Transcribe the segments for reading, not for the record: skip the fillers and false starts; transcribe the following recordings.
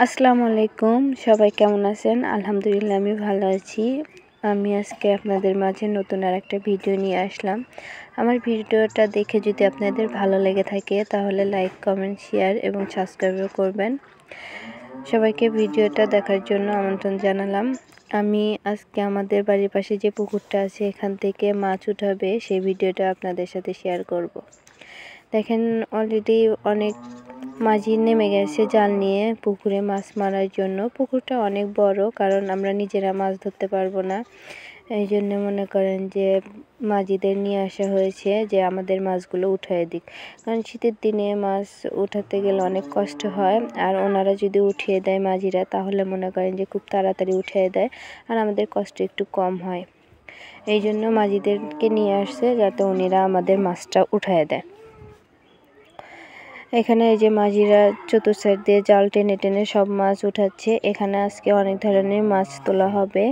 আসসালামু আলাইকুম, সবাই কেমন আছেন? আলহামদুলিল্লাহ আমি ভালো আছি। আমি আজকে আপনাদের মাঝে নতুন আরেকটা ভিডিও নিয়ে আসলাম। আমার ভিডিওটা দেখে যদি আপনাদের ভালো লেগে থাকে তাহলে লাইক, কমেন্ট, শেয়ার এবং সাবস্ক্রাইবও করবেন। সবাইকে ভিডিওটা দেখার জন্য আমন্ত্রণ জানালাম। আমি আজকে আমাদের বাড়ির পাশে যে পুকুরটা আছে এখান থেকে মাছ উঠাবে সেই ভিডিওটা আপনাদের সাথে শেয়ার করব। দেখেন অলরেডি অনেক মাঝি নেমে গেছে জাল নিয়ে পুকুরে মাছ মারার জন্য। পুকুরটা অনেক বড়, কারণ আমরা নিজেরা মাছ ধরতে পারবো না। এই জন্য মনে করেন যে মাঝিদের নিয়ে আসা হয়েছে যে আমাদের মাছগুলো উঠিয়ে দিক, কারণ শীতের দিনে মাছ উঠাতে গেলে অনেক কষ্ট হয়। আর ওনারা যদি উঠিয়ে দেয় মাঝিরা, তাহলে মনে করেন যে খুব তাড়াতাড়ি উঠিয়ে দেয় আর আমাদের কষ্ট একটু কম হয়। এই জন্য মাঝিদেরকে নিয়ে আসছে যাতে উনিরা আমাদের মাছটা উঠিয়ে দেয়। এখানে এই যে মাঝিরা চতুর সাইড দিয়ে জাল টেনে টেনে সব মাছ উঠাচ্ছে। এখানে আজকে অনেক ধরনের মাছ তোলা হবে,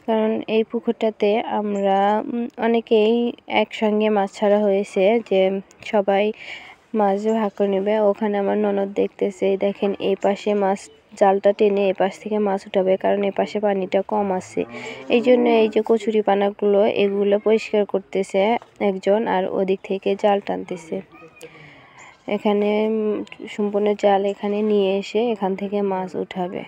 কারণ এই পুকুরটাতে আমরা অনেকেই একসঙ্গে মাছ ছাড়া হয়েছে যে সবাই মাছ ভাগ করে নেবে। ওখানে আমার ননদ দেখতেছে, দেখেন এই পাশে মাছ জালটা টেনে এপাশ থেকে মাছ উঠাবে, কারণ এপাশে পানিটা কম আছে। এই জন্য এই যে কচুরি পানাগুলো এগুলো পরিষ্কার করতেছে একজন, আর ওদিক থেকে জাল টানতেছে। এখানে সম্পূর্ণ জাল এখানে নিয়ে এসে এখান থেকে মাছ উঠাবে,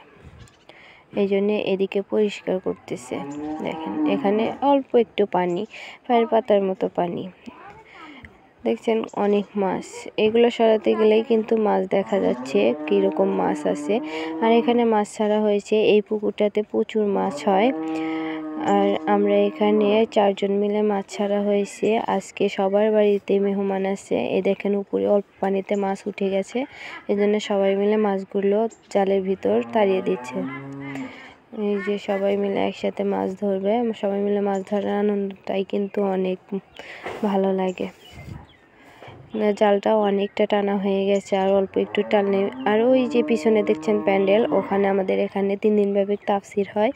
এই জন্য এদিকে পরিষ্কার করতেছে। দেখেন এখানে অল্প একটু পানি, পায়ের পাতার মতো পানি। দেখছেন অনেক মাছ, এগুলো সরাতে গেলেই কিন্তু মাছ দেখা যাচ্ছে কীরকম মাছ আছে। আর এখানে মাছ ছাড়া হয়েছে, এই পুকুরটাতে প্রচুর মাছ হয়। আর আমরা এখানে 4 জন মিলে মাছ ছাড়া হয়েছে। আজকে সবার বাড়িতে মেহমান আছে। এই দেখেন উপরে অল্প পানিতে মাছ উঠে গেছে, এই জন্য সবাই মিলে মাছগুলো জালের ভিতর তাড়িয়ে দিচ্ছে। এই যে সবাই মিলে একসাথে মাছ ধরবে, সবাই মিলে মাছ ধরার আনন্দটাই কিন্তু অনেক ভালো লাগে। জালটা অনেকটা টানা হয়ে গেছে, আর অল্প একটু টানলে। আর ওই যে পিছনে দেখছেন প্যান্ডেল, ওখানে আমাদের এখানে 3 দিন ব্যাপী তাফসির হয়।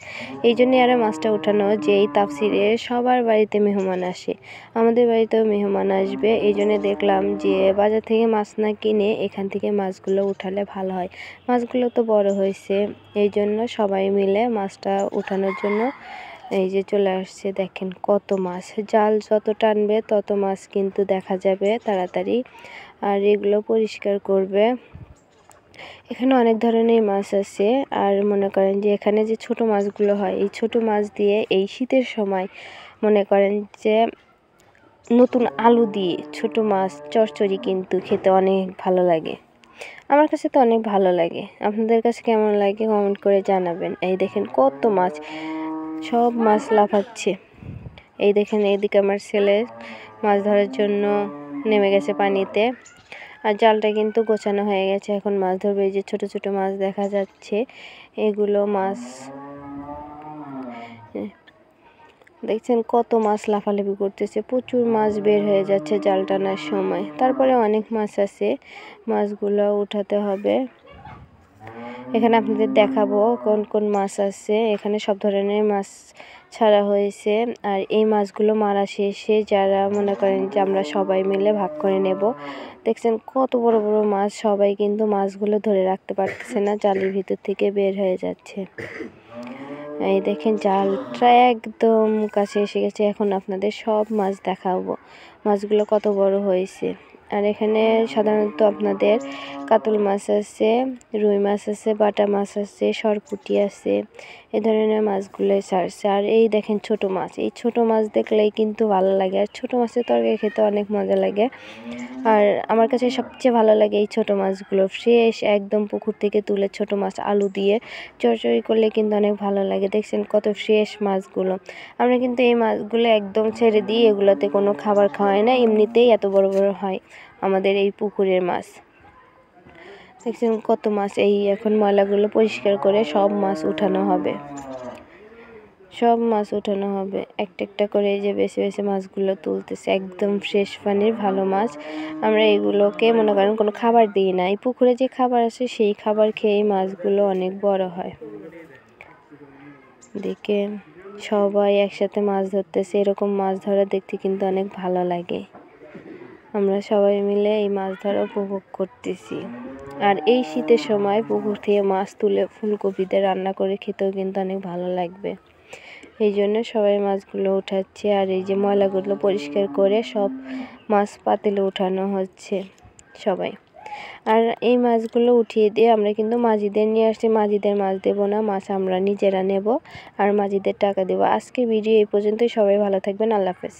এই জন্যই আরও মাছটা উঠানো, যে এই তাফসিরে সবার বাড়িতে মেহমান আসে, আমাদের বাড়িতেও মেহমান আসবে। এই জন্য দেখলাম যে বাজার থেকে মাছ না কিনে এখান থেকে মাছগুলো উঠালে ভালো হয়। মাছগুলো তো বড় হয়েছে, এই জন্য সবাই মিলে মাছটা উঠানোর জন্য এই যে চলে আসছে। দেখেন কত মাছ, জাল যত টানবে তত মাছ কিন্তু দেখা যাবে তাড়াতাড়ি। আর এগুলো পরিষ্কার করবে। এখানে অনেক ধরনের মাছ আছে। আর মনে করেন যে এখানে যে ছোট মাছগুলো হয়, এই ছোট মাছ দিয়ে এই শীতের সময় মনে করেন যে নতুন আলু দিয়ে ছোট মাছ চচ্চড়ি কিন্তু খেতে অনেক ভালো লাগে। আমার কাছে তো অনেক ভালো লাগে। আপনাদের কাছে কেমন লাগে কমেন্ট করে জানাবেন। এই দেখেন কত মাছ, সব মাছ লাফাচ্ছে। এই দেখেন এইদিকে আমার ছেলে মাছ ধরার জন্য নেমে গেছে পানিতে। আর জালটা কিন্তু গোছানো হয়ে গেছে, এখন মাছ ধরবে। এই যে ছোট ছোট মাছ দেখা যাচ্ছে, এগুলো মাছ। দেখছেন কত মাছ লাফালাফি করতেছে, প্রচুর মাছ বের হয়ে যাচ্ছে জাল টানার সময়। তারপরে অনেক মাছ আছে, মাছগুলো উঠাতে হবে। এখানে আপনাদের দেখাবো কোন কোন মাছ আছে। এখানে সব ধরনের মাছ ছাড়া হয়েছে। আর এই মাছগুলো মারা শেষে যারা মনে করেন যে আমরা সবাই মিলে ভাগ করে নেব। দেখছেন কত বড় বড় মাছ, সবাই কিন্তু মাছগুলো ধরে রাখতে পারতেছে না, জালের ভিতর থেকে বের হয়ে যাচ্ছে। এই দেখেন জালটা একদম কাছে এসে গেছে, এখন আপনাদের সব মাছ দেখাবো মাছগুলো কত বড় হয়েছে। আর এখানে সাধারণত আপনাদের কাতল মাছ আছে, রুই মাছ আছে, বাটা মাছ আছে, সরপুঁটি আছে, এ ধরনের মাছগুলো ছাড়ছে। আর এই দেখেন ছোট মাছ, এই ছোট মাছ দেখলেই কিন্তু ভালো লাগে। আর ছোট মাছের তরকারি খেতে অনেক মজা লাগে। আর আমার কাছে সবচেয়ে ভালো লাগে এই ছোট মাছগুলো, ফ্রেশ একদম পুকুর থেকে তুলে ছোট মাছ আলু দিয়ে চচ্চড়ি করলে কিন্তু অনেক ভালো লাগে। দেখছেন কত ফ্রেশ মাছগুলো। আমরা কিন্তু এই মাছগুলো একদম ছেড়ে দিই, এগুলোতে কোনো খাবার খাওয়াই না, এমনিতেই এত বড় বড় হয় আমাদের এই পুকুরের মাছ। দেখছেন কত মাছ। এই এখন ময়লাগুলো পরিষ্কার করে সব মাছ উঠানো হবে, সব মাছ উঠানো হবে একটা একটা করে। এই যে বেছে বেছে মাছগুলো তুলতেছে, একদম ফ্রেশ পানির ভালো মাছ। আমরা এগুলোকে মনে করেন কোনো খাবার দিই না, এই পুকুরে যে খাবার আছে সেই খাবার খেয়ে এই মাছগুলো অনেক বড় হয়। দেখে সবাই একসাথে মাছ ধরতেছে, এরকম মাছ ধরা দেখতে কিন্তু অনেক ভালো লাগে। আমরা সবাই মিলে এই মাছ ধরা উপভোগ করতেছি। আর এই শীতের সময় পুকুর থেকে মাছ তুলে ফুলকপি দিয়ে রান্না করে খেতেও কিন্তু অনেক ভালো লাগবে। এই জন্য সবাই মাছগুলো উঠাচ্ছে। আর এই যে ময়লাগুলো পরিষ্কার করে সব মাছ পাতিলে উঠানো হচ্ছে সবাই। আর এই মাছগুলো উঠিয়ে দিয়ে আমরা কিন্তু মাঝিদের নিয়ে আসছি। মাঝিদের মাছ দেবো না, মাছ আমরা নিজেরা নেব আর মাঝিদের টাকা দেবো। আজকের ভিডিও এই পর্যন্তই। সবাই ভালো থাকবেন। আল্লাহ হাফেজ।